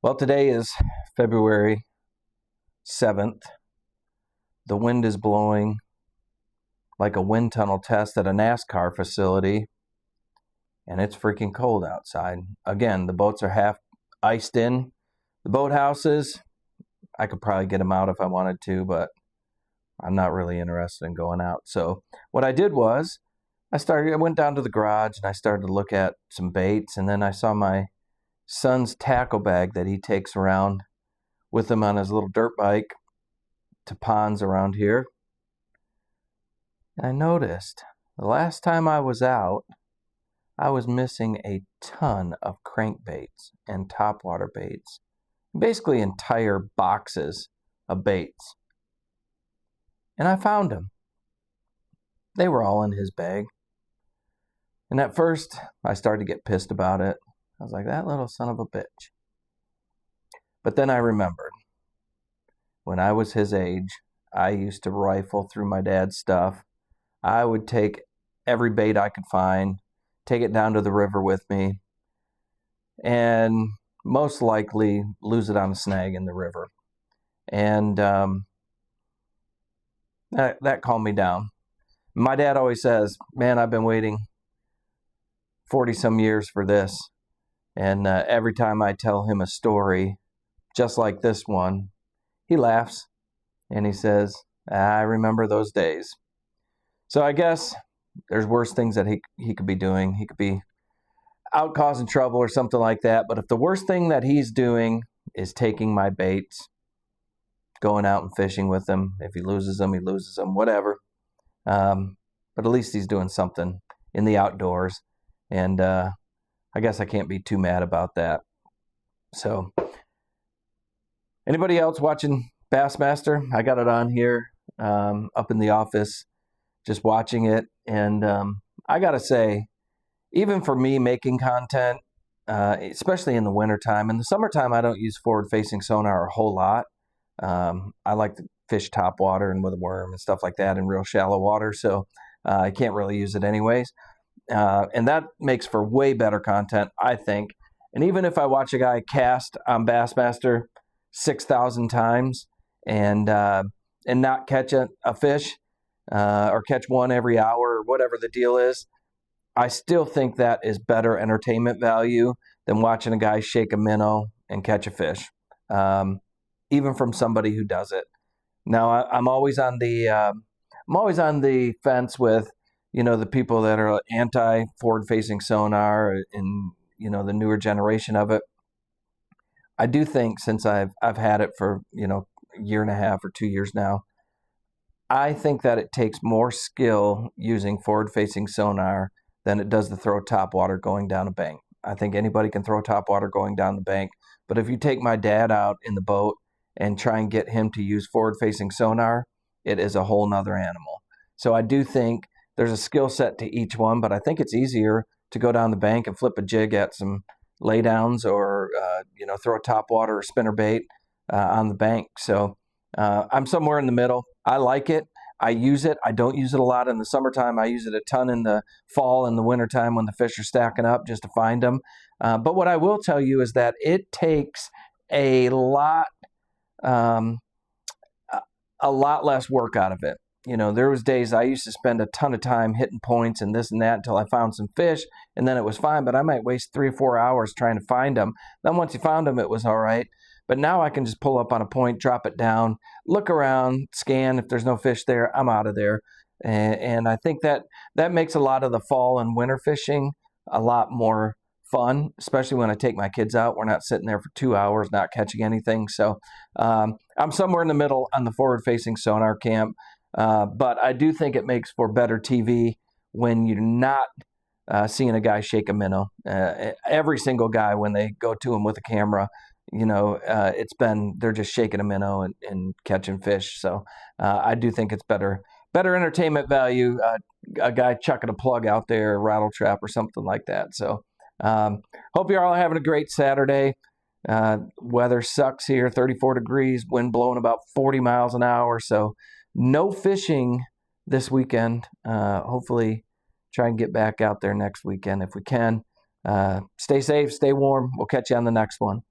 Well, today is February 7th. The wind is blowing like a wind tunnel test at a NASCAR facility, and it's freaking cold outside. Again, the boats are half iced in. The boathouses, I could probably get them out if I wanted to, but I'm not really interested in going out. So what I did was I went down to the garage and I started to look at some baits, and then I saw my son's tackle bag that he takes around with him on his little dirt bike to ponds around here. And I noticed the last time I was out, I was missing a ton of crankbaits and topwater baits, basically entire boxes of baits. And I found them. They were all in his bag. And at first, I started to get pissed about it. I was like, that little son of a bitch. But then I remembered, when I was his age, I used to rifle through my dad's stuff. I would take every bait I could find, take it down to the river with me, and most likely lose it on a snag in the river. And that calmed me down. My dad always says, man, I've been waiting 40 some years for this. And every time I tell him a story, just like this one, he laughs and he says, I remember those days. So I guess there's worse things that he could be doing. He could be out causing trouble or something like that. But if the worst thing that he's doing is taking my baits, going out and fishing with them, if he loses them, whatever. But at least he's doing something in the outdoors. And I guess I can't be too mad about that. So anybody else watching Bassmaster? I got it on here up in the office, just watching it. And I got to say, even for me making content, especially in the wintertime, in the summertime, I don't use forward-facing sonar a whole lot. I like to fish top water and with a worm and stuff like that in real shallow water. So I can't really use it anyways. And that makes for way better content, I think. And even if I watch a guy cast on Bassmaster 6,000 times and not catch a fish or catch one every hour or whatever the deal is, I still think that is better entertainment value than watching a guy shake a minnow and catch a fish, even from somebody who does it. Now, I'm always on the fence with, the people that are anti forward-facing sonar and, the newer generation of it. I do think, since I've had it for, a year and a half or 2 years now, I think that it takes more skill using forward-facing sonar than it does to throw top water going down a bank. I think anybody can throw top water going down the bank. But if you take my dad out in the boat and try and get him to use forward-facing sonar, it is a whole nother animal. So I do think there's a skill set to each one, but I think it's easier to go down the bank and flip a jig at some laydowns or, throw a top water or spinner bait on the bank. So I'm somewhere in the middle. I like it. I use it. I don't use it a lot in the summertime. I use it a ton in the fall and the wintertime when the fish are stacking up just to find them. But what I will tell you is that it takes a lot less work out of it. There was days I used to spend a ton of time hitting points and this and that until I found some fish, and then it was fine. But I might waste 3 or 4 hours trying to find them. Then once you found them, it was all right. But now I can just pull up on a point, drop it down, look around, scan. If there's no fish there, I'm out of there. And I think that makes a lot of the fall and winter fishing a lot more fun, especially when I take my kids out. We're not sitting there for 2 hours not catching anything. So I'm somewhere in the middle on the forward-facing sonar camp. But I do think it makes for better TV when you're not seeing a guy shake a minnow. Every single guy, when they go to him with a camera, they're just shaking a minnow and catching fish. So I do think it's better entertainment value, a guy chucking a plug out there, a rattle trap or something like that. So hope you're all having a great Saturday. Weather sucks here, 34 degrees, wind blowing about 40 miles an hour. So no fishing this weekend. Hopefully try and get back out there next weekend if we can. Stay safe, stay warm. We'll catch you on the next one.